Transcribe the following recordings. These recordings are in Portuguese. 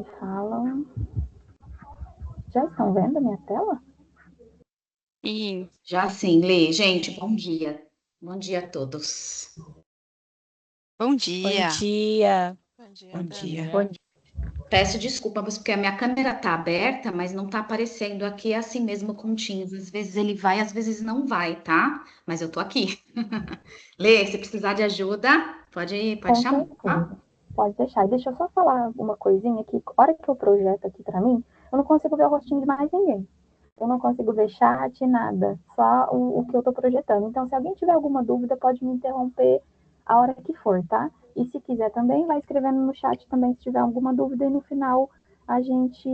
que falam. Já estão vendo a minha tela? Sim. Já sim, Lê. Gente, bom dia. Bom dia a todos. Bom dia. Bom dia. Bom dia. Peço desculpas porque a minha câmera tá aberta, mas não tá aparecendo aqui assim mesmo com o Teams. Às vezes ele vai, às vezes não vai, tá? Mas eu tô aqui. Lê, se precisar de ajuda, pode Com chamar, tá? certeza. Pode deixar. E deixa eu só falar uma coisinha que, a hora que eu projeto aqui pra mim, eu não consigo ver o rostinho de mais ninguém. Eu não consigo ver chat, nada. Só o que eu tô projetando. Então, se alguém tiver alguma dúvida, pode me interromper a hora que for, tá? E se quiser também, vai escrevendo no chat também se tiver alguma dúvida e no final a gente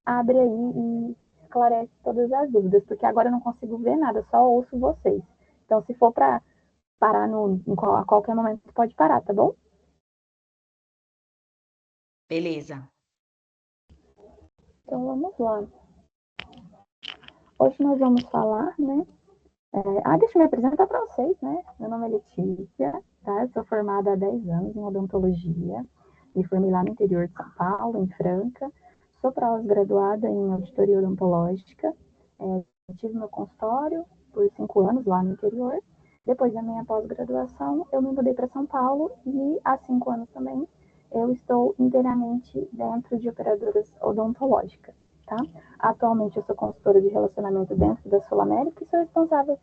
abre aí e esclarece todas as dúvidas, porque agora eu não consigo ver nada, só ouço vocês. Então, se for para parar a qualquer momento, pode parar, tá bom? Beleza. Então, vamos lá. Hoje nós vamos falar, né? Deixa eu me apresentar para vocês, né? Meu nome é Letícia, tá? Eu sou formada há 10 anos em odontologia. Me formei lá no interior de São Paulo, em Franca. Sou pós-graduada em auditoria odontológica. Tive meu consultório por 5 anos lá no interior. Depois da minha pós-graduação, eu me mudei para São Paulo e há 5 anos também eu estou inteiramente dentro de operadoras odontológicas, tá? Atualmente eu sou consultora de relacionamento dentro da Sul América e sou responsável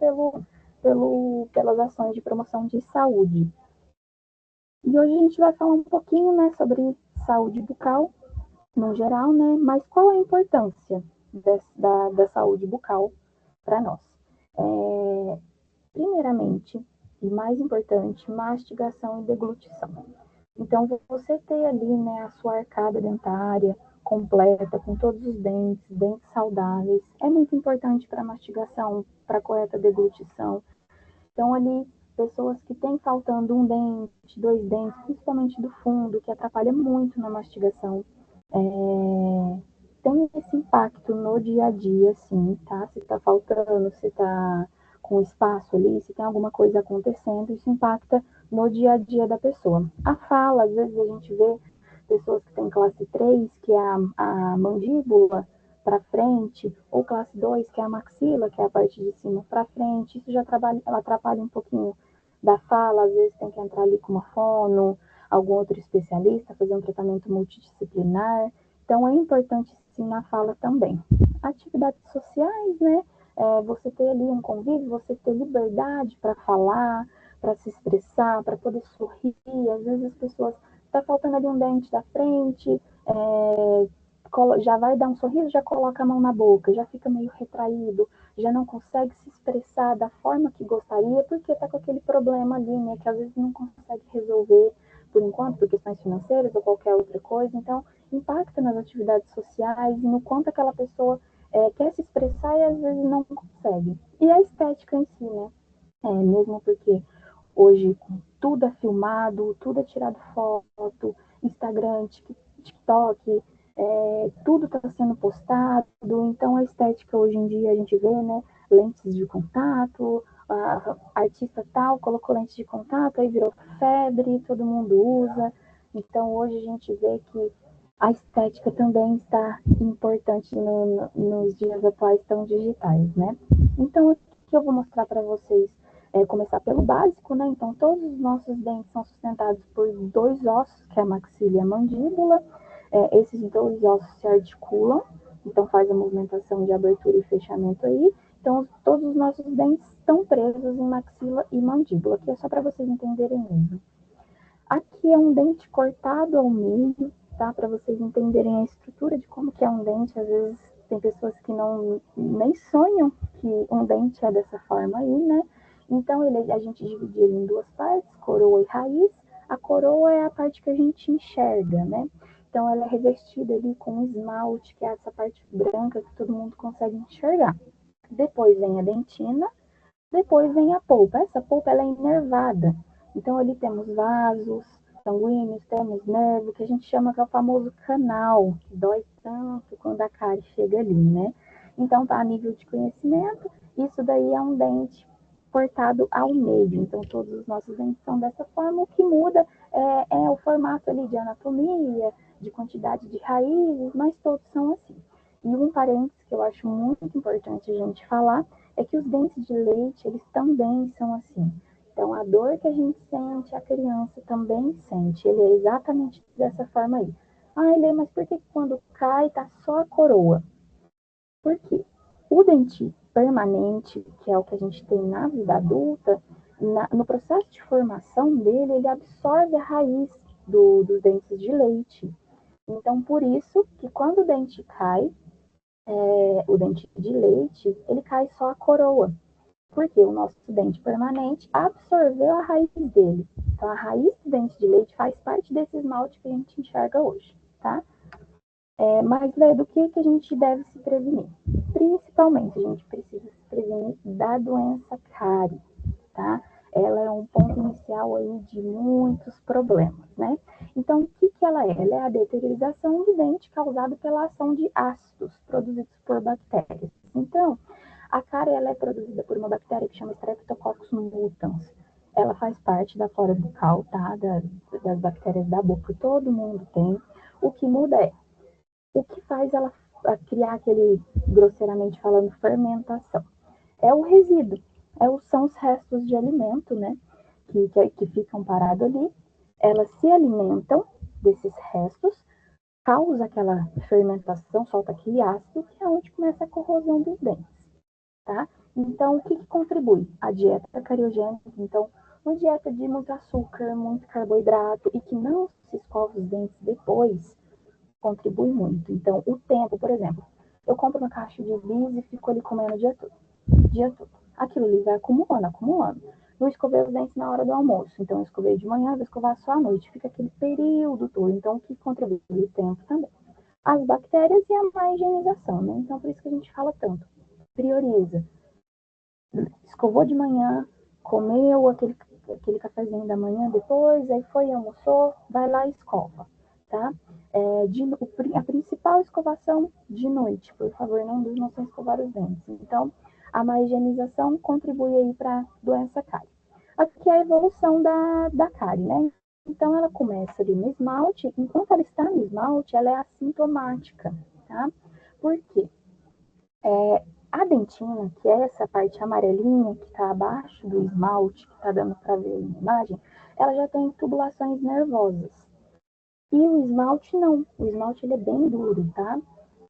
pelas ações de promoção de saúde. E hoje a gente vai falar um pouquinho, né, sobre saúde bucal no geral, né, mas qual a importância da saúde bucal para nós? Primeiramente, e mais importante, mastigação e deglutição. Então, você ter ali, né, a sua arcada dentária completa, com todos os dentes saudáveis, é muito importante para a mastigação, para a correta deglutição. Então, ali, pessoas que têm faltando um dente, dois dentes, principalmente do fundo, que atrapalha muito na mastigação, tem esse impacto no dia a dia, sim, tá? Se tá faltando, se tá com espaço ali, se tem alguma coisa acontecendo, isso impacta no dia a dia da pessoa. A fala, às vezes a gente vê pessoas que têm classe 3, que é a mandíbula para frente, ou classe 2, que é a maxila, que é a parte de cima para frente, isso já atrapalha um pouquinho da fala, às vezes tem que entrar ali com uma fono, algum outro especialista, fazer um tratamento multidisciplinar. Então, é importante sim na fala também. Atividades sociais, né? Você ter ali um convívio, você ter liberdade para falar, para se expressar, para poder sorrir. Às vezes as pessoas tá faltando ali um dente da frente, já vai dar um sorriso, já coloca a mão na boca, já fica meio retraído, já não consegue se expressar da forma que gostaria, porque tá com aquele problema ali, né? Que às vezes não consegue resolver por enquanto, por questões financeiras ou qualquer outra coisa. Então, impacta nas atividades sociais e no quanto aquela pessoa quer se expressar e às vezes não consegue. E a estética em si, né? Mesmo porque hoje tudo é filmado, tudo é tirado foto, Instagram, TikTok, tudo está sendo postado, então a estética hoje em dia a gente vê, né, lentes de contato, a artista tal colocou lentes de contato, aí virou febre, todo mundo usa, então hoje a gente vê que a estética também está importante nos dias atuais tão digitais, né? Então, aqui eu vou mostrar para vocês, começar pelo básico, né? Então, todos os nossos dentes são sustentados por dois ossos, que é a maxila e a mandíbula. Esses dois ossos se articulam, então faz a movimentação de abertura e fechamento aí. Então, todos os nossos dentes estão presos em maxila e mandíbula, que é só para vocês entenderem mesmo. Aqui é um dente cortado ao meio, tá? Para vocês entenderem a estrutura de como que é um dente. Às vezes tem pessoas que não nem sonham que um dente é dessa forma aí, né? Então a gente divide ele em duas partes, coroa e raiz. A coroa é a parte que a gente enxerga, né? Então ela é revestida ali com esmalte, que é essa parte branca que todo mundo consegue enxergar. Depois vem a dentina, depois vem a polpa. Essa polpa ela é inervada. Então ali temos vasos sanguíneos, temos nervo, que a gente chama que é o famoso canal, que dói tanto quando a cárie chega ali, né? Então tá a nível de conhecimento, isso daí é um dente cortado ao meio. Então todos os nossos dentes são dessa forma. O que muda é o formato ali de anatomia, de quantidade de raízes, mas todos são assim. E um parênteses que eu acho muito importante a gente falar é que os dentes de leite, eles também são assim. Então, a dor que a gente sente, a criança também sente. Ele é exatamente dessa forma aí. Ah, Lê, mas por que quando cai tá só a coroa? Por quê? O dente permanente, que é o que a gente tem na vida adulta, no processo de formação dele, ele absorve a raiz dos dentes de leite. Então, por isso que quando o dente cai, o dente de leite, ele cai só a coroa. Porque o nosso dente permanente absorveu a raiz dele. Então, a raiz do dente de leite faz parte desse esmalte que a gente enxerga hoje, tá? Mas, Lê, do que a gente deve se prevenir? Principalmente, a gente precisa se prevenir da doença cárie, tá? Ela é um ponto inicial aí de muitos problemas, né? Então, o que ela é? Ela é a deteriorização do dente causada pela ação de ácidos produzidos por bactérias. Então, a cárie ela é produzida por uma bactéria que chama Streptococcus mutans. Ela faz parte da flora bucal, tá? Das bactérias da boca, todo mundo tem. O que muda é o que faz ela criar aquele, grosseiramente falando, fermentação? É o resíduo, são os restos de alimento, né, que ficam parados ali. Elas se alimentam desses restos, causa aquela fermentação, solta aquele ácido, que é onde começa a corrosão dos dentes, tá? Então, o que contribui? A dieta cariogênica, então, uma dieta de muito açúcar, muito carboidrato, e que não se escova os dentes depois, contribui muito. Então, o tempo, por exemplo, eu compro uma caixa de bis e fico ali comendo o dia todo. Dia todo. Aquilo ali vai acumulando, acumulando. Não escovei os dentes na hora do almoço, então eu escovei de manhã, vou escovar só à noite. Fica aquele período todo. Então, o que contribui? O tempo também. As bactérias e a má higienização, né? Então, por isso que a gente fala tanto. Prioriza. Escovou de manhã, comeu aquele cafezinho da manhã depois, aí foi, almoçou, vai lá e escova, tá? A principal escovação de noite, por favor, não durmam sem escovar os dentes. Então, a má higienização contribui aí para a doença cárie. Aqui é a evolução da cárie, né? Então, ela começa ali no esmalte, enquanto ela está no esmalte, ela é assintomática, tá? Por quê? A dentina, que é essa parte amarelinha que está abaixo do esmalte, que está dando para ver na imagem, ela já tem tubulações nervosas. E o esmalte não. O esmalte ele é bem duro, tá?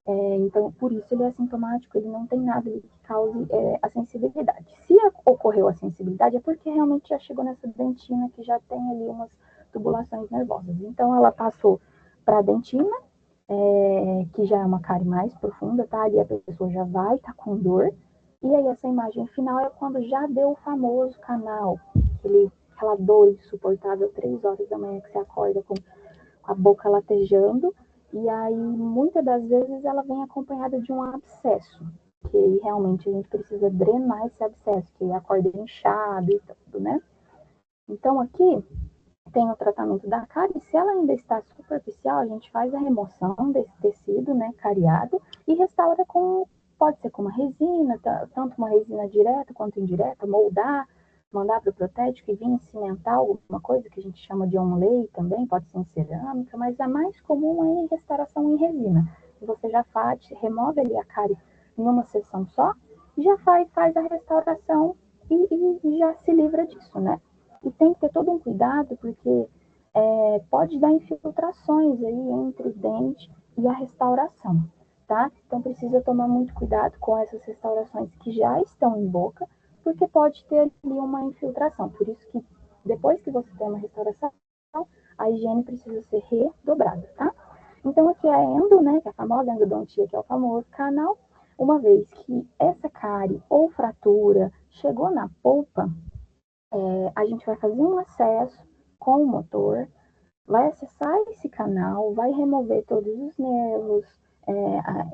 Então, por isso ele é assintomático, ele não tem nada que cause a sensibilidade. Se ocorreu a sensibilidade, é porque realmente já chegou nessa dentina que já tem ali umas tubulações nervosas. Então, ela passou para a dentina, que já é uma cárie mais profunda, tá? Ali a pessoa já vai estar com dor. E aí essa imagem final é quando já deu o famoso canal, aquela dor insuportável, 3 horas da manhã que você acorda com a boca latejando. E aí, muitas das vezes, ela vem acompanhada de um abscesso, que aí, realmente a gente precisa drenar esse abscesso, que acorda inchado e tudo, né? Então, aqui tem o tratamento da cárie. Se ela ainda está superficial, a gente faz a remoção desse tecido, né, cariado, e restaura pode ser com uma resina, tanto uma resina direta quanto indireta, moldar, mandar para o protético e vir cimentar alguma coisa que a gente chama de onlay também, pode ser em cerâmica, mas a mais comum é em restauração em resina. Você já remove ali a cárie em uma sessão só, já faz a restauração e já se livra disso, né? E tem que ter todo um cuidado, porque pode dar infiltrações aí entre o dente e a restauração, tá? Então precisa tomar muito cuidado com essas restaurações que já estão em boca, porque pode ter ali uma infiltração. Por isso que depois que você tem uma restauração, a higiene precisa ser redobrada, tá? Então aqui é a endo, né, que é a famosa endodontia, que é o famoso canal. Uma vez que essa cárie ou fratura chegou na polpa, a gente vai fazer um acesso com o motor, vai acessar esse canal, vai remover todos os nervos,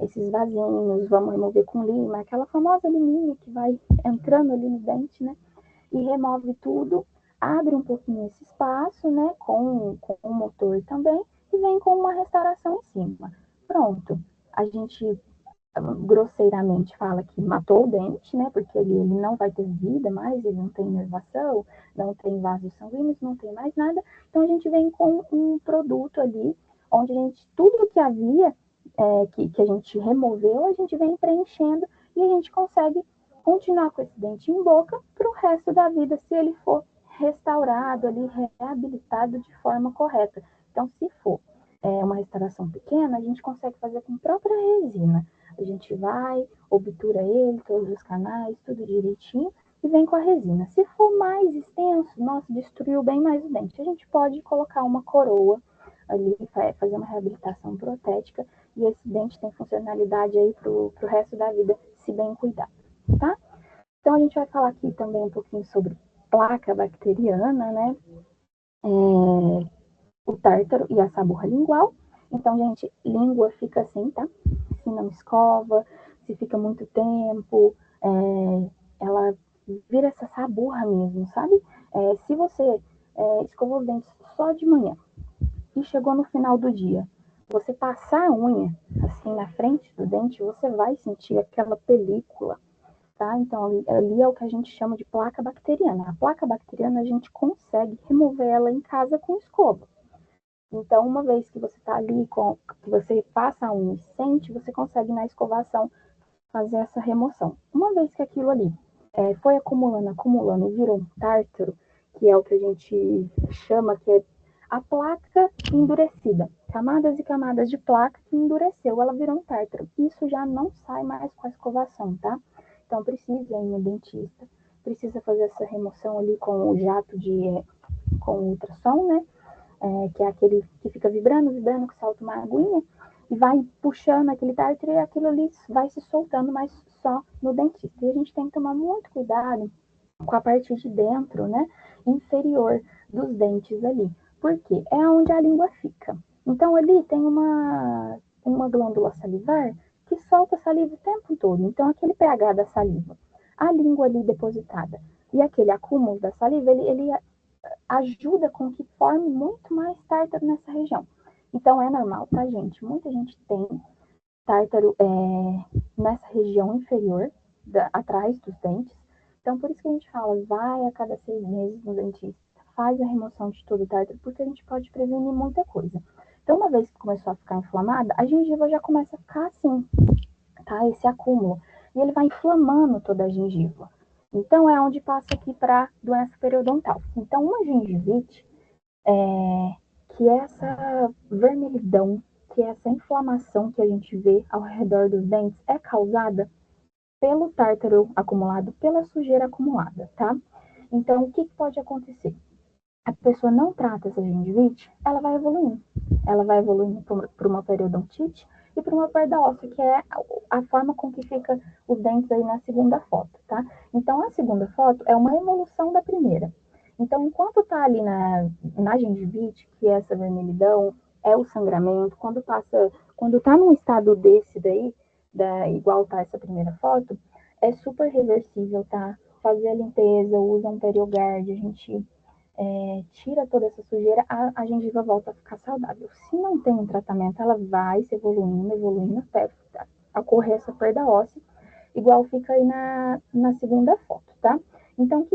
esses vasinhos, vamos remover com lima, aquela famosa liminha que vai entrando ali no dente, né? E remove tudo, abre um pouquinho esse espaço, né? Com o motor também, e vem com uma restauração em cima. Pronto, a gente grosseiramente fala que matou o dente, né? Porque ele não vai ter vida mais, ele não tem inervação, não tem vasos sanguíneos, não tem mais nada. Então a gente vem com um produto ali, onde a gente, tudo que havia, que a gente removeu, a gente vem preenchendo e a gente consegue continuar com esse dente em boca para o resto da vida, se ele for restaurado ali, reabilitado de forma correta. Então, se for uma restauração pequena, a gente consegue fazer com a própria resina. A gente vai, obtura ele, todos os canais, tudo direitinho, e vem com a resina. Se for mais extenso, nossa, destruiu bem mais o dente. A gente pode colocar uma coroa ali, fazer uma reabilitação protética, e esse dente tem funcionalidade aí pro resto da vida, se bem cuidado, tá? Então, a gente vai falar aqui também um pouquinho sobre placa bacteriana, né? O tártaro e a saburra lingual. Então, gente, língua fica assim, tá? Se não escova, se fica muito tempo, ela vira essa saburra mesmo, sabe? Se você escovou os dentes só de manhã e chegou no final do dia, você passar a unha assim na frente do dente, você vai sentir aquela película, tá? Então, ali é o que a gente chama de placa bacteriana. A placa bacteriana, a gente consegue remover ela em casa com escova. Então, uma vez que você está ali, que você passa a unha e sente, você consegue na escovação fazer essa remoção. Uma vez que aquilo ali foi acumulando e virou um tártaro, que é o que a gente chama que é a placa endurecida. Camadas e camadas de placa que endureceu, ela virou um tártaro. Isso já não sai mais com a escovação, tá? Então, precisa ir no dentista, precisa fazer essa remoção ali com o jato com o ultrassom, né? Que é aquele que fica vibrando, que solta uma aguinha, e vai puxando aquele tártaro e aquilo ali vai se soltando, mas só no dentista. E a gente tem que tomar muito cuidado com a parte de dentro, né, inferior dos dentes ali, porque é onde a língua fica. Então ali tem uma glândula salivar que solta saliva o tempo todo. Então aquele pH da saliva, a língua ali depositada e aquele acúmulo da saliva, ele ajuda com que forme muito mais tártaro nessa região. Então é normal, tá, gente? Muita gente tem tártaro nessa região inferior, atrás dos dentes. Então, por isso que a gente fala, vai a cada 6 meses no dentista, faz a remoção de todo o tártaro, porque a gente pode prevenir muita coisa. Então, uma vez que começou a ficar inflamada, a gengiva já começa a ficar assim, tá? Esse acúmulo. E ele vai inflamando toda a gengiva. Então, é onde passa aqui para doença periodontal. Então, uma gengivite, que é essa vermelhidão, que é essa inflamação que a gente vê ao redor dos dentes, é causada pelo tártaro acumulado, pela sujeira acumulada, tá? Então, o que pode acontecer? A pessoa não trata essa gengivite, ela vai evoluindo. Ela vai evoluindo para uma periodontite e para uma perda óssea, que é a forma com que fica os dentes aí na segunda foto, tá? Então, a segunda foto é uma evolução da primeira. Então, enquanto tá ali na gengivite, que é essa vermelhidão, é o sangramento, quando tá num estado desse daí, igual tá essa primeira foto, é super reversível, tá? Fazer a limpeza, usa um Periogard, a gente tira toda essa sujeira, a gengiva volta a ficar saudável. Se não tem um tratamento, ela vai se evoluindo até ocorrer essa perda óssea, igual fica aí na segunda foto, tá? Então,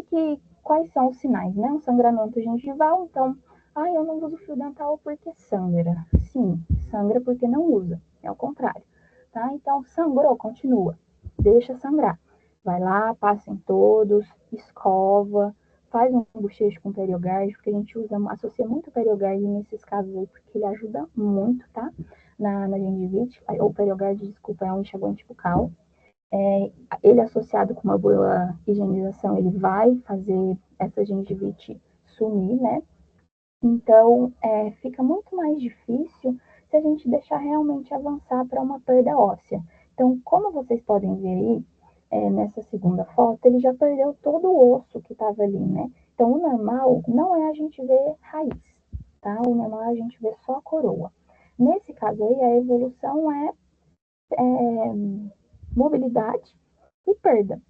quais são os sinais, né? Um sangramento gengival, então, eu não uso fio dental porque sangra. Sim, sangra porque não usa, é o contrário, tá? Então, sangrou, continua, deixa sangrar. Vai lá, passa em todos, escova, faz um bochecho com Periogard, porque a gente associa muito Periogard nesses casos aí, porque ele ajuda muito, tá? Na gengivite, ou Periogard, desculpa, é um enxaguante bucal. Ele associado com uma boa higienização, ele vai fazer essa gengivite sumir, né? Então, fica muito mais difícil se a gente deixar realmente avançar para uma perda óssea. Então, como vocês podem ver aí, nessa segunda foto, ele já perdeu todo o osso que estava ali, né? Então, o normal não é a gente ver raiz, tá? O normal é a gente ver só a coroa. Nesse caso aí, a evolução é mobilidade e perda,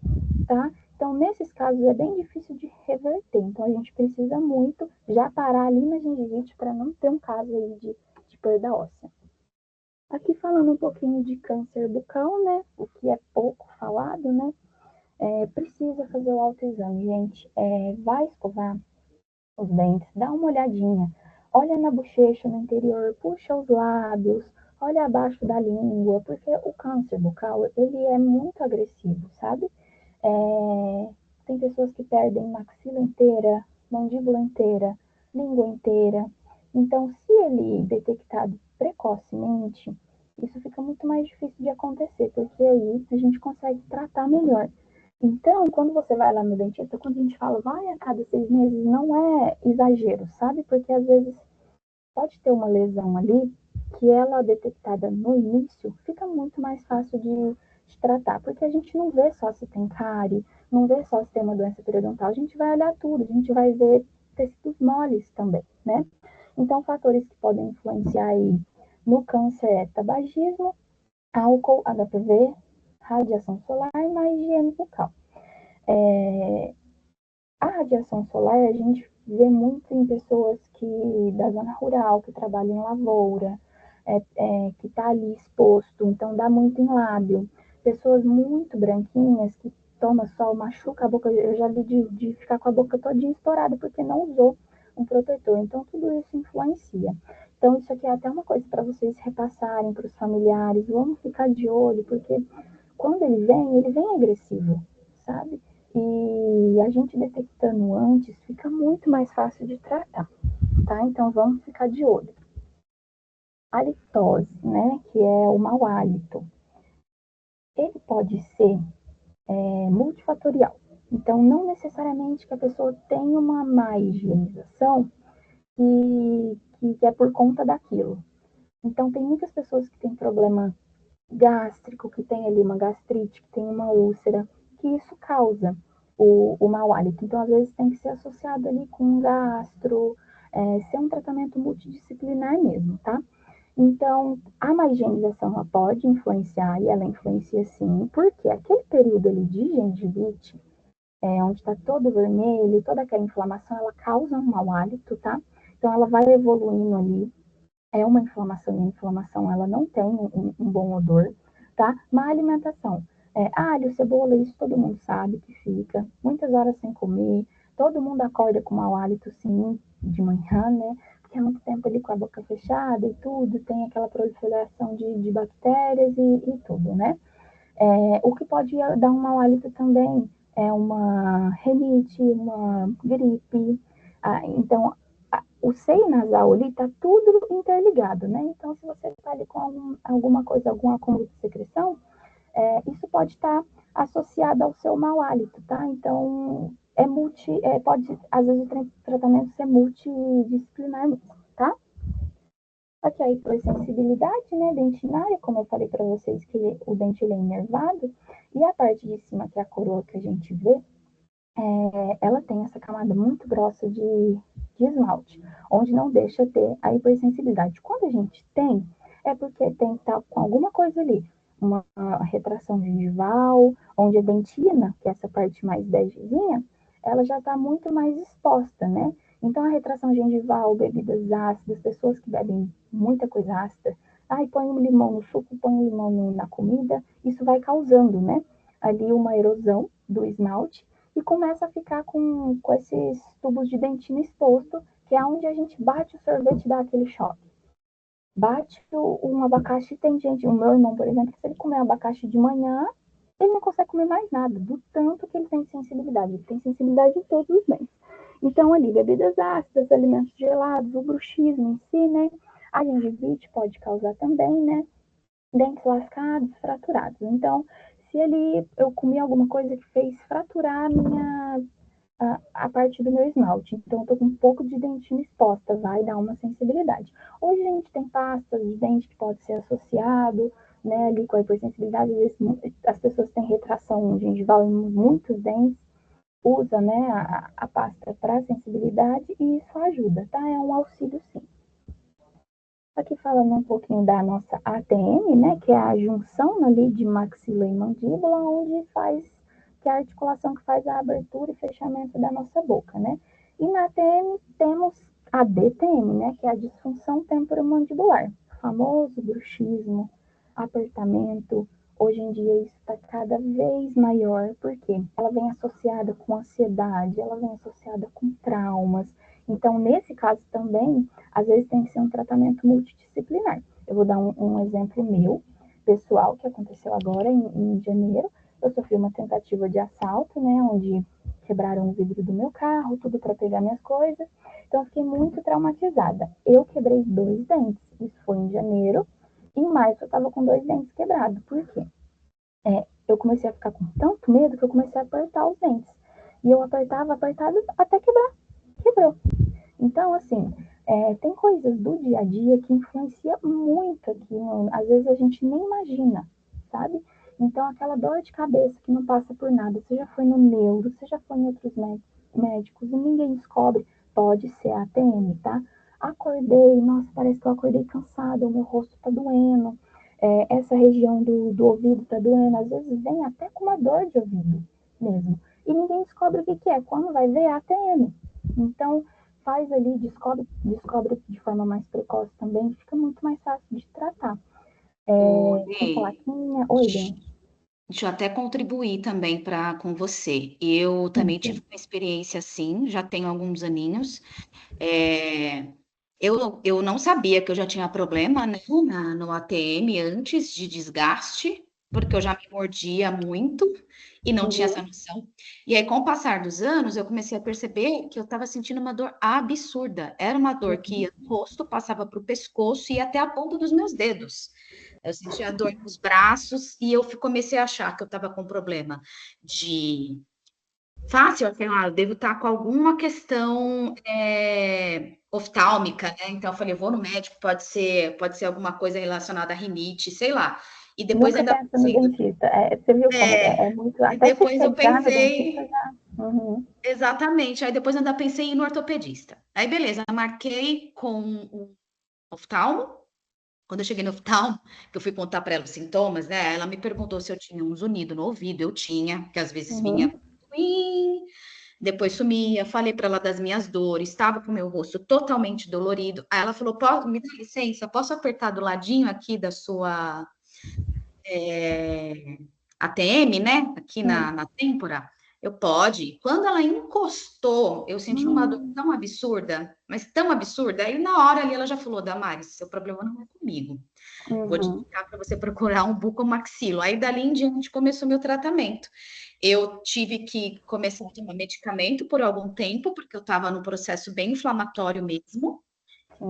tá? Então, nesses casos, é bem difícil de reverter. Então, a gente precisa muito já parar ali na gengivite para não ter um caso aí de perda óssea. Aqui falando um pouquinho de câncer bucal, né? O que é pouco falado, né? Precisa fazer o autoexame, gente. Vai escovar os dentes, dá uma olhadinha. Olha na bochecha, no interior, puxa os lábios, olha abaixo da língua, porque o câncer bucal, ele é muito agressivo, sabe? Tem pessoas que perdem maxila inteira, mandíbula inteira, língua inteira. Então, se ele detectado precocemente, isso fica muito mais difícil de acontecer, porque aí a gente consegue tratar melhor. Então, quando você vai lá no dentista, quando a gente fala, vai a cada 6 meses, não é exagero, sabe? Porque às vezes pode ter uma lesão ali que ela detectada no início fica muito mais fácil de tratar, porque a gente não vê só se tem cárie, não vê só se tem uma doença periodontal, a gente vai olhar tudo, a gente vai ver tecidos moles também, né? Então, fatores que podem influenciar aí no câncer é tabagismo, álcool, HPV, radiação solar e má higiene bucal. A radiação solar a gente vê muito em pessoas que da zona rural, que trabalham em lavoura, que está ali exposto, então dá muito em lábio. Pessoas muito branquinhas que toma sol, machuca a boca, eu já vi de ficar com a boca todinha estourada porque não usou um protetor. Então tudo isso influencia. Então isso aqui é até uma coisa para vocês repassarem para os familiares, vamos ficar de olho, porque quando ele vem agressivo, sabe? E a gente detectando antes fica muito mais fácil de tratar, tá? Então vamos ficar de olho. Halitose, né? Que é o mau hálito. Ele pode ser multifatorial. Então, não necessariamente que a pessoa tenha uma má higienização que é por conta daquilo. Então, tem muitas pessoas que têm problema gástrico, que tem ali uma gastrite, que tem uma úlcera, que isso causa o mau hálito. Então, às vezes, tem que ser associado ali com um gastro, ser um tratamento multidisciplinar mesmo, tá? Então, a má higienização ela pode influenciar, e ela influencia sim, porque aquele período ali de gengivite, onde está todo vermelho, toda aquela inflamação, ela causa um mau hálito, tá? Então, ela vai evoluindo ali, é uma inflamação, e a inflamação ela não tem um bom odor, tá? Má alimentação. Alho, cebola, isso todo mundo sabe que fica. Muitas horas sem comer, todo mundo acorda com mau hálito, sim, de manhã, né? Porque é muito tempo ali com a boca fechada e tudo, tem aquela proliferação de bactérias e tudo, né? O que pode dar um mau hálito também é uma rinite, uma gripe. Então, o seio nasal ali está tudo interligado, né? Então, se você está ali com alguma coisa, algum acúmulo de secreção, isso pode estar associado ao seu mau hálito, tá? Então, pode, às vezes, o tratamento ser multidisciplinar mesmo, tá? Aqui a hipersensibilidade, né, dentinária, como eu falei para vocês que o dente ele é inervado, e a parte de cima, que é a coroa que a gente vê, ela tem essa camada muito grossa de esmalte, onde não deixa ter a hipersensibilidade. Quando a gente tem, é porque tem que estar com alguma coisa ali, uma retração gengival, onde a dentina, que é essa parte mais begezinha, ela já está muito mais exposta, né? Então, a retração gengival, bebidas ácidas, pessoas que bebem muita coisa ácida, põe um limão no suco, põe um limão na comida, isso vai causando, né? Ali uma erosão do esmalte, e começa a ficar com esses tubos de dentina exposto, que é onde a gente bate o sorvete e dá aquele choque. Bate um abacaxi, tem gente, o meu irmão, por exemplo, se ele comer abacaxi de manhã, ele não consegue comer mais nada, do tanto que ele tem sensibilidade. Ele tem sensibilidade em todos os dentes. Então, ali, bebidas ácidas, alimentos gelados, o bruxismo em si, né? A gengivite pode causar também, né? Dentes lascados, fraturados. Então, se ali eu comi alguma coisa que fez fraturar a parte do meu esmalte, então eu tô com um pouco de dentina exposta, vai dar uma sensibilidade. Hoje a gente tem pastas de dente que pode ser associado, né, ali com a hipersensibilidade, às vezes as pessoas têm retração gengival em muitos dentes, usa, né, a pasta para sensibilidade e isso ajuda, tá? É um auxílio sim. Aqui falando um pouquinho da nossa ATM, né, que é a junção ali de maxila e mandíbula, onde que é a articulação que faz a abertura e fechamento da nossa boca, né? E na ATM temos a DTM, né, que é a disfunção temporomandibular. famoso bruxismo, apertamento, hoje em dia isso está cada vez maior, porque ela vem associada com ansiedade, ela vem associada com traumas. Então, nesse caso também, às vezes tem que ser um tratamento multidisciplinar. Eu vou dar um exemplo meu, pessoal, que aconteceu agora em janeiro. Eu sofri uma tentativa de assalto, né, onde quebraram o vidro do meu carro, tudo para pegar minhas coisas. Então, eu fiquei muito traumatizada. Eu quebrei 2 dentes. Isso foi em janeiro. Em março, eu estava com 2 dentes quebrados. Por quê? Eu comecei a ficar com tanto medo que eu comecei a apertar os dentes. E eu apertava, até quebrar. Quebrou. Então, assim, tem coisas do dia a dia que influenciam muito aqui. Às vezes a gente nem imagina, sabe? Então, aquela dor de cabeça que não passa por nada, você já foi no neuro, você já foi em outros médicos e ninguém descobre, pode ser a ATM, tá? Acordei, nossa, parece que eu acordei cansada, o meu rosto tá doendo, essa região do ouvido tá doendo, às vezes vem até com uma dor de ouvido mesmo. E ninguém descobre o que é, quando vai ver é a ATM. Então, faz ali, descobre de forma mais precoce também, fica muito mais fácil de tratar. Tem plaquinha. Oi, Bem. Deixa eu até contribuir também com você. Eu também tive uma experiência assim, já tenho alguns aninhos. Eu não sabia que eu já tinha problema, né, no ATM antes de desgaste, porque eu já me mordia muito e não tinha essa noção. E aí, com o passar dos anos, eu comecei a perceber que eu estava sentindo uma dor absurda. Era uma dor que ia do rosto, passava para o pescoço e ia até a ponta dos meus dedos. Eu sentia dor nos braços e eu comecei a achar que eu estava com problema de fácil, sei lá, eu devo estar com alguma questão oftálmica, né? Então eu falei, vou no médico, pode ser alguma coisa relacionada à rinite, sei lá. E depois Nunca ainda pensa no dentista. Você viu como é muito. e Até você depois eu chegar no dentista pensei, já. Uhum. exatamente, aí depois ainda pensei em ir no ortopedista. Aí beleza, marquei com o oftalmo. Quando eu cheguei no oftalmo, que eu fui contar para ela os sintomas, né? Ela me perguntou se eu tinha um zunido no ouvido. Eu tinha, que às vezes vinha Uhum. depois sumia. Falei para ela das minhas dores, estava com o meu rosto totalmente dolorido. Aí ela falou: me dá licença, posso apertar do ladinho aqui da sua ATM, né? Aqui na têmpora? Eu pode. Quando ela encostou, eu senti uma dor tão absurda, mas tão absurda. Aí na hora ali ela já falou: Damares, seu problema não é comigo. Vou te indicar para você procurar um bucomaxilo. Aí dali em diante começou meu tratamento. Eu tive que começar a tomar medicamento por algum tempo, porque eu estava num processo bem inflamatório mesmo.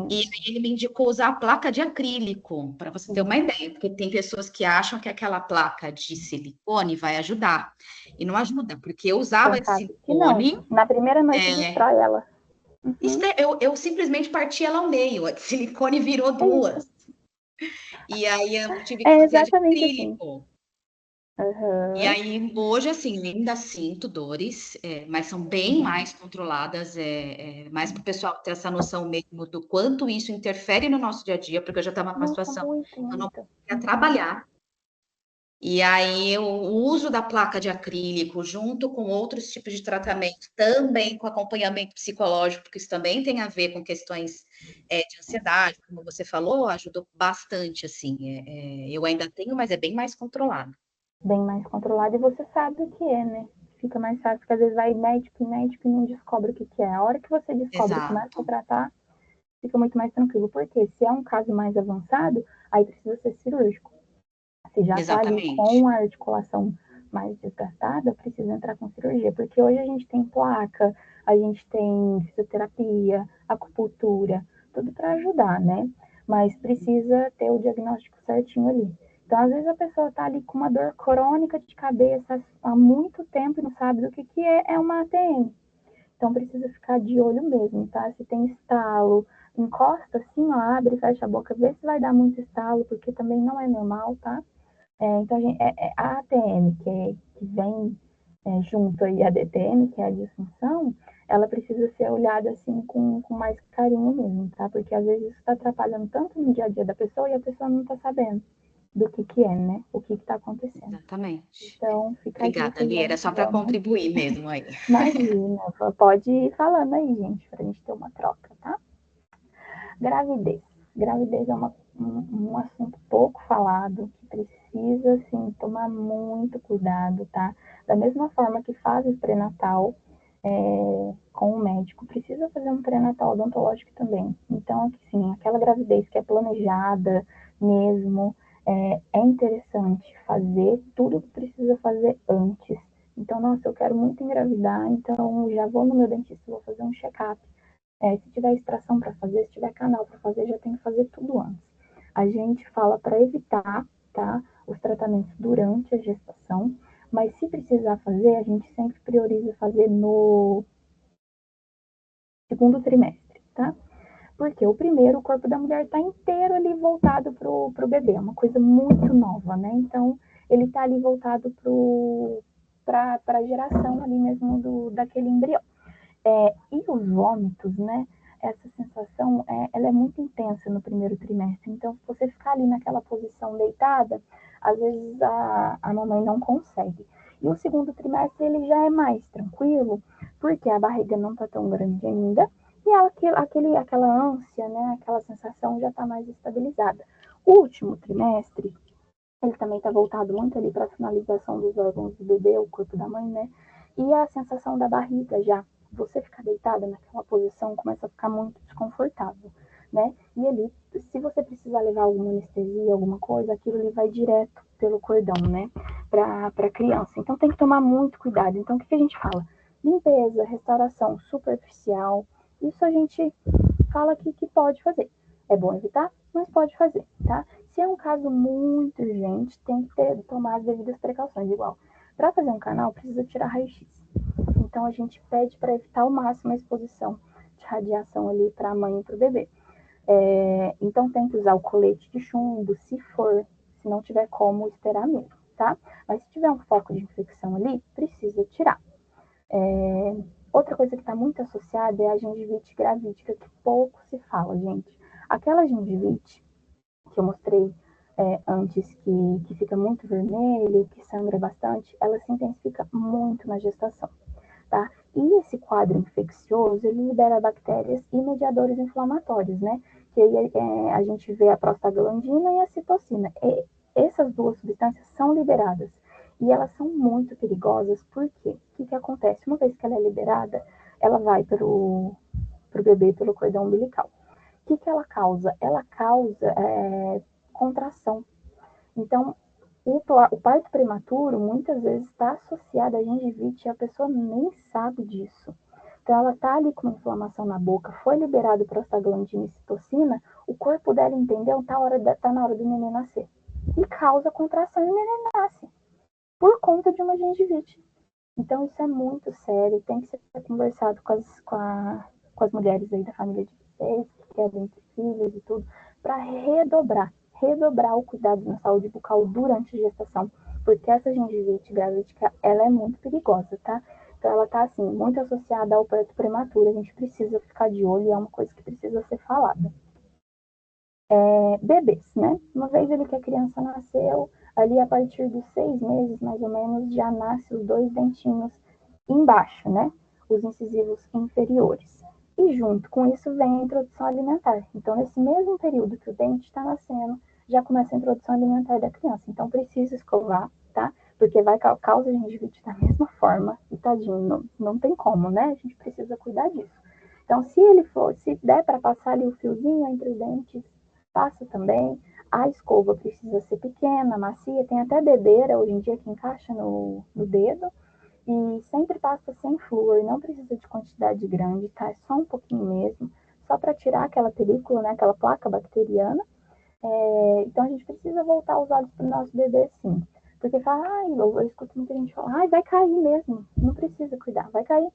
E aí ele me indicou usar a placa de acrílico, para você ter uma ideia, porque tem pessoas que acham que aquela placa de silicone vai ajudar. E não ajuda, porque eu usava Tem esse casos que não. silicone. Na primeira noite destrói ela. Eu simplesmente parti ela ao meio, a silicone virou É duas. isso. E aí eu tive que É fazer a de exatamente assim. acrílico. E Uhum. aí, hoje, assim, ainda sinto dores, mas são bem mais controladas, mais para o pessoal ter essa noção mesmo do quanto isso interfere no nosso dia a dia, porque eu já estava numa Nossa, situação muito, que eu não muito. podia trabalhar. E aí, o uso da placa de acrílico, junto com outros tipos de tratamento, também com acompanhamento psicológico, porque isso também tem a ver com questões de ansiedade, como você falou, ajudou bastante, assim. Eu ainda tenho, mas é bem mais controlado. Bem mais controlado e você sabe o que é, né? Fica mais fácil, porque às vezes vai médico e não descobre o que é. A hora que você descobre e começa a Exato, tratar, fica muito mais tranquilo. Porque se é um caso mais avançado, aí precisa ser cirúrgico. Se já está ali exatamente. com a articulação mais desgastada, precisa entrar com cirurgia. Porque hoje a gente tem placa, a gente tem fisioterapia, acupuntura, tudo para ajudar, né? Mas precisa ter o diagnóstico certinho ali. Então, às vezes a pessoa está ali com uma dor crônica de cabeça há muito tempo e não sabe do que é uma ATM. Então, precisa ficar de olho mesmo, tá? Se tem estalo, encosta assim, ó, abre e fecha a boca, vê se vai dar muito estalo, porque também não é normal, tá? Então, a ATM, que vem junto aí a DTM, que é a disfunção, ela precisa ser olhada assim com mais carinho mesmo, tá? Porque às vezes isso está atrapalhando tanto no dia a dia da pessoa e a pessoa não está sabendo do que é, né? O que está acontecendo. Exatamente. Então, fica a Obrigada, dica aí, Ali. Era só para vamos. contribuir mesmo aí. Imagina, pode ir falando aí, gente, pra gente ter uma troca, tá? Gravidez. Gravidez é um assunto pouco falado, que precisa, assim, tomar muito cuidado, tá? Da mesma forma que faz o pré-natal com o médico, precisa fazer um pré-natal odontológico também. Então, assim, aquela gravidez que é planejada mesmo, é interessante fazer tudo que precisa fazer antes. Então, nossa, eu quero muito engravidar, então já vou no meu dentista, vou fazer um check-up. Se tiver extração para fazer, se tiver canal para fazer, já tem que fazer tudo antes. A gente fala para evitar, tá, os tratamentos durante a gestação, mas se precisar fazer, a gente sempre prioriza fazer no segundo trimestre, tá? Porque o primeiro, o corpo da mulher está inteiro ali voltado pro bebê, é uma coisa muito nova, né? Então, ele está ali voltado para a geração ali mesmo daquele embrião. E os vômitos, né? Essa sensação, ela é muito intensa no primeiro trimestre. Então, se você ficar ali naquela posição deitada, às vezes a mamãe não consegue. E o segundo trimestre, ele já é mais tranquilo, porque a barriga não está tão grande ainda, e aquela ânsia, né? Aquela sensação já está mais estabilizada. O último trimestre, ele também está voltado muito ali para a finalização dos órgãos do bebê, o corpo da mãe, né? E a sensação da barriga já. Você ficar deitada naquela posição começa a ficar muito desconfortável, né? E ali, se você precisar levar alguma anestesia, alguma coisa, aquilo ali vai direto pelo cordão, né? Para a criança. Então tem que tomar muito cuidado. Então o que a gente fala? Limpeza, restauração superficial. Isso a gente fala que pode fazer. É bom evitar, mas pode fazer, tá? Se é um caso muito urgente, tem que tomar as devidas precauções. Igual, para fazer um canal, precisa tirar raio-x. Então, a gente pede para evitar ao máximo a exposição de radiação ali para a mãe e para o bebê. Então, tem que usar o colete de chumbo, se não tiver como, esperar mesmo, tá? Mas se tiver um foco de infecção ali, precisa tirar. Outra coisa que está muito associada é a gengivite gravídica, que pouco se fala, gente. Aquela gengivite que eu mostrei antes, que fica muito vermelho, que sangra bastante, ela se intensifica muito na gestação, tá? E esse quadro infeccioso, ele libera bactérias e mediadores inflamatórios, né? Que aí a gente vê a prostaglandina e a citocina. E essas duas substâncias são liberadas. E elas são muito perigosas, porque o que acontece? Uma vez que ela é liberada, ela vai para o bebê pelo cordão umbilical. O que ela causa? Ela causa contração. Então, o parto prematuro muitas vezes está associado à gengivite e a pessoa nem sabe disso. Então, ela está ali com uma inflamação na boca, foi liberado prostaglandina e citocina, o corpo dela entendeu, tá na hora do neném nascer. E causa contração e o neném nasce, por conta de uma gengivite. Então, isso é muito sério, tem que ser conversado com as mulheres aí da família de vocês, que querem ter filhos e tudo, para redobrar o cuidado na saúde bucal durante a gestação, porque essa gengivite gravídica, ela é muito perigosa, tá? Então, ela tá, assim, muito associada ao parto prematuro, a gente precisa ficar de olho e é uma coisa que precisa ser falada. Bebês, né? Uma vez ali que a criança nasceu, ali a partir dos 6 meses, mais ou menos, já nasce os 2 dentinhos embaixo, né? Os incisivos inferiores. E junto com isso vem a introdução alimentar. Então, nesse mesmo período que o dente está nascendo, já começa a introdução alimentar da criança. Então, precisa escovar, tá? Porque vai causar gengivite da mesma forma. E tadinho, não tem como, né? A gente precisa cuidar disso. Então, se der para passar ali o fiozinho entre os dentes, passa também. A escova precisa ser pequena, macia, tem até dedeira hoje em dia que encaixa no dedo. E sempre passa sem flúor, não precisa de quantidade grande, tá? É só um pouquinho mesmo, só para tirar aquela película, né? Aquela placa bacteriana. Então a gente precisa voltar os olhos para o nosso bebê, sim. Porque fala, eu escuto muita gente falar, vai cair mesmo, não precisa cuidar, vai cair.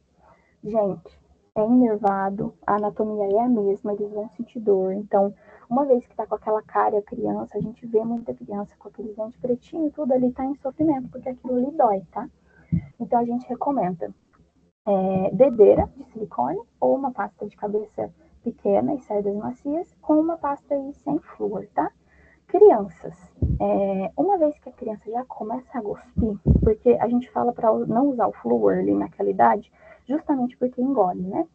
Gente, é enervado, a anatomia é a mesma, eles vão sentir dor. Então, uma vez que tá com aquela cárie a criança, a gente vê muita criança com aqueles dentes pretinhos, tudo ali tá em sofrimento, porque aquilo ali dói, tá? Então, a gente recomenda dedeira de silicone ou uma pasta de cabeça pequena e cerdas macias com uma pasta aí sem flúor, tá? Crianças, uma vez que a criança já começa a cuspir, porque a gente fala para não usar o flúor ali naquela idade, justamente porque engole, né?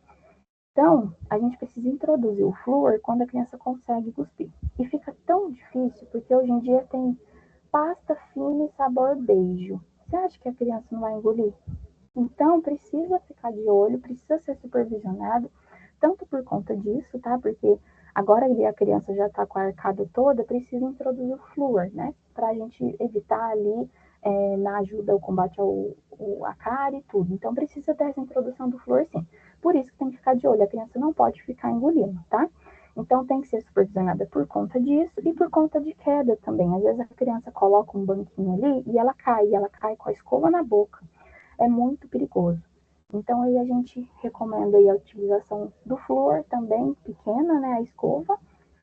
Então, a gente precisa introduzir o flúor quando a criança consegue cuspir. E fica tão difícil, porque hoje em dia tem pasta fina e sabor beijo. Você acha que a criança não vai engolir? Então, precisa ficar de olho, precisa ser supervisionado, tanto por conta disso, tá? Porque agora a criança já está com a arcada toda, precisa introduzir o flúor, né? Para a gente evitar ali, na ajuda ao combate à cárie e tudo. Então, precisa ter essa introdução do flúor, sim. Por isso que tem que ficar de olho, a criança não pode ficar engolindo, tá? Então, tem que ser supervisionada por conta disso e por conta de queda também. Às vezes a criança coloca um banquinho ali e ela cai com a escova na boca. É muito perigoso. Então, aí a gente recomenda aí a utilização do flúor também, pequena, né, a escova,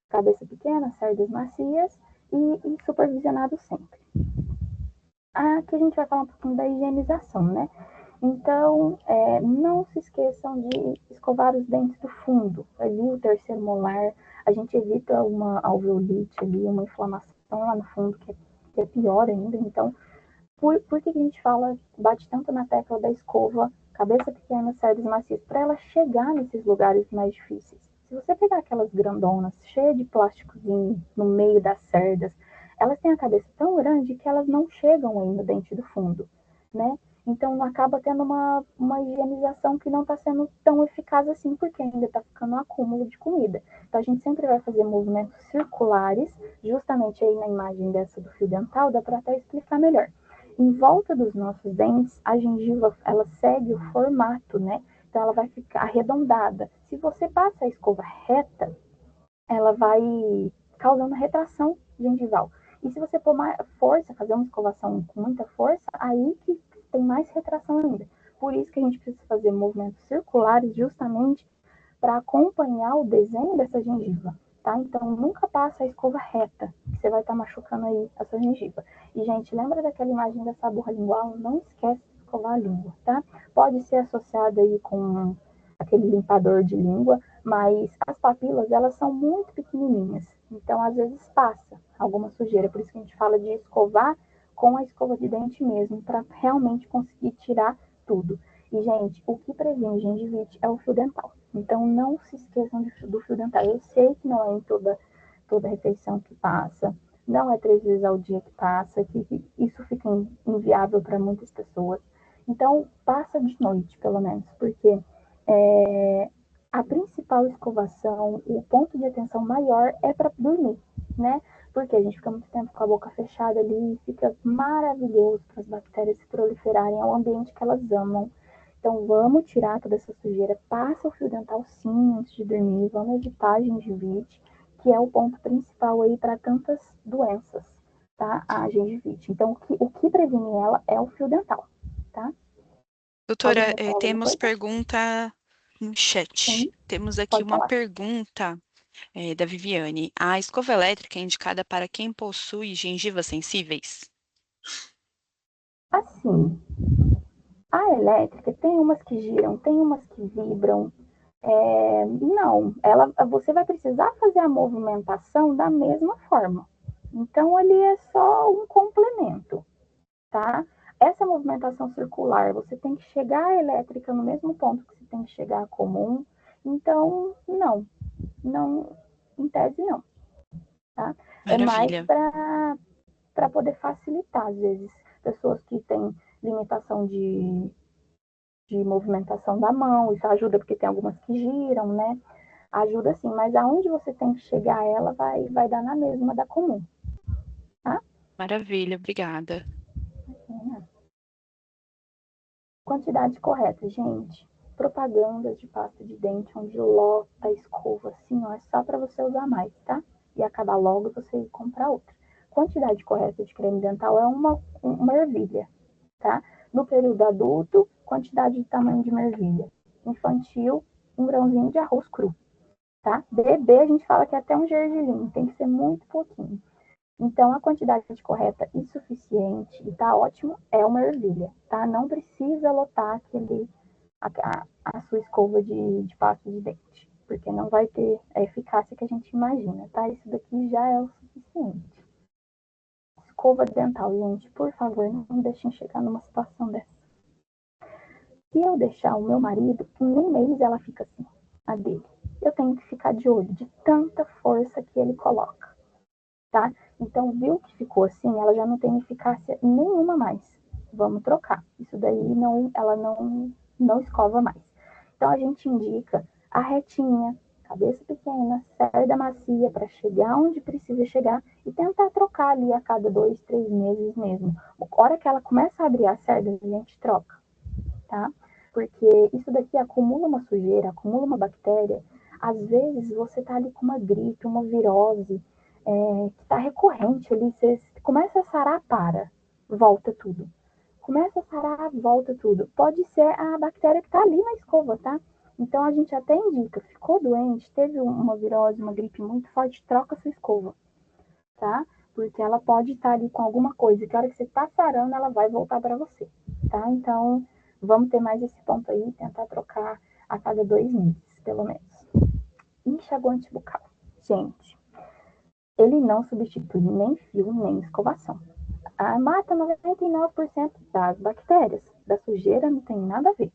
cabeça pequena, cerdas macias e supervisionado sempre. Aqui a gente vai falar um pouquinho da higienização, né? Então, não se esqueçam de escovar os dentes do fundo, ali o terceiro molar, a gente evita uma alveolite ali, uma inflamação lá no fundo, que é pior ainda. Então, por que a gente bate tanto na tecla da escova, cabeça pequena, cerdas macias, para ela chegar nesses lugares mais difíceis? Se você pegar aquelas grandonas, cheias de plásticozinho no meio das cerdas, elas têm a cabeça tão grande que elas não chegam aí no dente do fundo, né? Então acaba tendo uma higienização que não está sendo tão eficaz assim, porque ainda está ficando um acúmulo de comida. Então a gente sempre vai fazer movimentos circulares, justamente aí na imagem dessa do fio dental, dá para até explicar melhor. Em volta dos nossos dentes, a gengiva, ela segue o formato, né? Então, ela vai ficar arredondada. Se você passa a escova reta, ela vai causando retração gengival. E se você pôr mais força, fazer uma escovação com muita força, aí que tem mais retração ainda. Por isso que a gente precisa fazer movimentos circulares justamente para acompanhar o desenho dessa gengiva, tá? Então, nunca passa a escova reta, que você vai estar machucando aí a sua gengiva. E, gente, lembra daquela imagem dessa burra lingual? Não esquece de escovar a língua, tá? Pode ser associada aí com aquele limpador de língua, mas as papilas, elas são muito pequenininhas. Então, às vezes passa alguma sujeira. Por isso que a gente fala de escovar com a escova de dente mesmo, para realmente conseguir tirar tudo. E, gente, o que previne gengivite é o fio dental. Então, não se esqueçam do fio dental. Eu sei que não é em toda refeição que passa, não é 3 vezes ao dia que passa, que isso fica inviável para muitas pessoas. Então, passa de noite, pelo menos, porque a principal escovação, o ponto de atenção maior é para dormir, né? Porque a gente fica muito tempo com a boca fechada ali, fica maravilhoso para as bactérias se proliferarem, é um ambiente que elas amam. Então, vamos tirar toda essa sujeira, passa o fio dental sim antes de dormir, vamos evitar a gengivite, que é o ponto principal aí para tantas doenças, tá? A gengivite. Então, o que previne ela é o fio dental, tá? Alguém Doutora, quer falar alguma temos coisa? pergunta no chat. Sim, Temos aqui pode uma falar. pergunta da Viviane. A escova elétrica é indicada para quem possui gengivas sensíveis? Assim, a elétrica tem umas que giram, tem umas que vibram. Não, você vai precisar fazer a movimentação da mesma forma. Então, ali é só um complemento, tá? Essa movimentação circular, você tem que chegar à elétrica no mesmo ponto que você tem que chegar à comum. Então, não, em tese não, tá? É mais Maravilha. para poder facilitar, às vezes, pessoas que têm limitação de movimentação da mão, isso ajuda porque tem algumas que giram, né? Ajuda sim, mas aonde você tem que chegar a ela vai dar na mesma da comum, tá? Maravilha, obrigada. Quantidade correta, gente. Propagandas de pasta de dente onde lota a escova, assim, ó, é só para você usar mais, tá? E acabar logo e você ir comprar outra. Quantidade correta de creme dental é uma ervilha, tá? No período adulto, quantidade de tamanho de uma ervilha. Infantil, um grãozinho de arroz cru, tá? Bebê, a gente fala que é até um gergelim, tem que ser muito pouquinho. Então, a quantidade correta e suficiente, e tá ótimo, é uma ervilha, tá? Não precisa lotar a sua escova de pasta de dente, porque não vai ter a eficácia que a gente imagina, tá? Isso daqui já é o suficiente. Escova dental, gente, por favor, não deixem chegar numa situação dessa. Se eu deixar o meu marido, em um mês ela fica assim. a dele. Eu tenho que ficar de olho de tanta força que ele coloca, tá? Então, viu que ficou assim, ela já não tem eficácia nenhuma mais. Vamos trocar. Isso daí ela não escova mais. Então, a gente indica a retinha, cabeça pequena, cerda macia, para chegar onde precisa chegar e tentar trocar ali a cada 2, 3 meses mesmo. A hora que ela começa a abrir a cerda, a gente troca, tá? Porque isso daqui acumula uma sujeira, acumula uma bactéria. Às vezes você tá ali com uma gripe, uma virose, que tá recorrente ali, você começa a sarar, volta tudo. Começa a sarar, volta tudo. Pode ser a bactéria que tá ali na escova, tá? Então a gente até indica, ficou doente, teve uma virose, uma gripe muito forte, troca sua escova, tá? Porque ela pode estar ali com alguma coisa, que a hora que você tá sarando, ela vai voltar para você, tá? Então, vamos ter mais esse ponto aí, tentar trocar a cada 2 meses, pelo menos. Enxaguante bucal. Gente, ele não substitui nem fio, nem escovação. Mata 99% das bactérias, da sujeira, não tem nada a ver,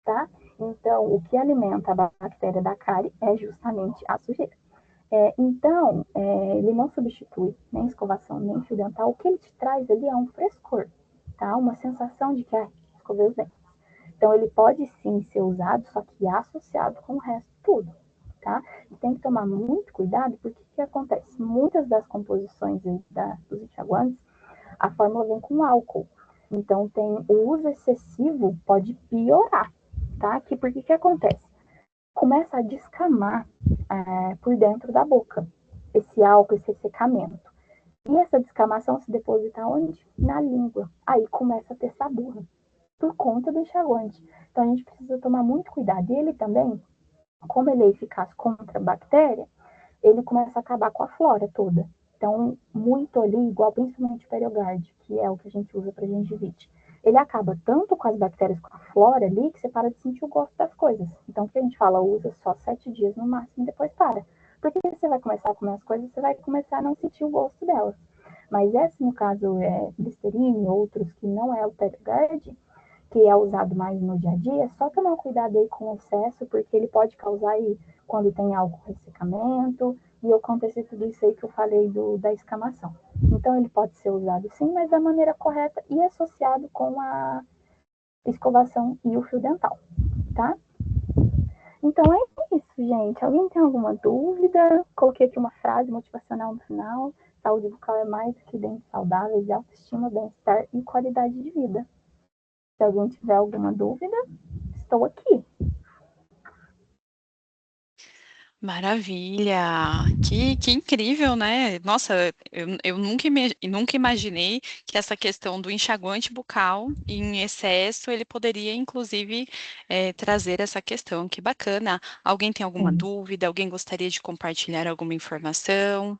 tá? Então, o que alimenta a bactéria da cárie é justamente a sujeira. Então, ele não substitui nem escovação, nem fio dental. O que ele te traz ali é um frescor, tá? Uma sensação de que escovei os dentes. Então, ele pode sim ser usado, só que associado com o resto tudo, tá? E tem que tomar muito cuidado, porque o que acontece? Muitas das composições dos enxaguantes, a fórmula vem com álcool. Então, o uso excessivo pode piorar, tá? Porque que acontece? Começa a descamar por dentro da boca, esse álcool, esse ressecamento. E essa descamação se deposita onde? Na língua. Aí começa a ter sabor, por conta do enxaguante. Então a gente precisa tomar muito cuidado. E ele também, como ele é eficaz contra a bactéria, ele começa a acabar com a flora toda. Então, muito ali, igual principalmente o Periogard, que é o que a gente usa para gengivite, ele acaba tanto com as bactérias, com a flora ali, que você para de sentir o gosto das coisas. Então, o que a gente fala, usa só 7 dias no máximo e depois para. Porque você vai começar a comer as coisas, você vai começar a não sentir o gosto delas. Mas esse, no caso, é Listerine, outros que não é o Periogard, que é usado mais no dia a dia, só tomar cuidado aí com o excesso, porque ele pode causar aí, quando tem álcool, ressecamento, e acontecer tudo isso aí que eu falei da escamação. Então, ele pode ser usado sim, mas da maneira correta e associado com a escovação e o fio dental, tá? Então, é isso, gente. Alguém tem alguma dúvida? Coloquei aqui uma frase motivacional no final. Saúde bucal é mais do que dentes saudáveis, autoestima, bem-estar e qualidade de vida. Se alguém tiver alguma dúvida, estou aqui. Maravilha! Que incrível, né? Nossa, eu nunca imaginei que essa questão do enxaguante bucal em excesso, ele poderia, inclusive, trazer essa questão. Que bacana! Alguém tem alguma Sim. dúvida? Alguém gostaria de compartilhar alguma informação?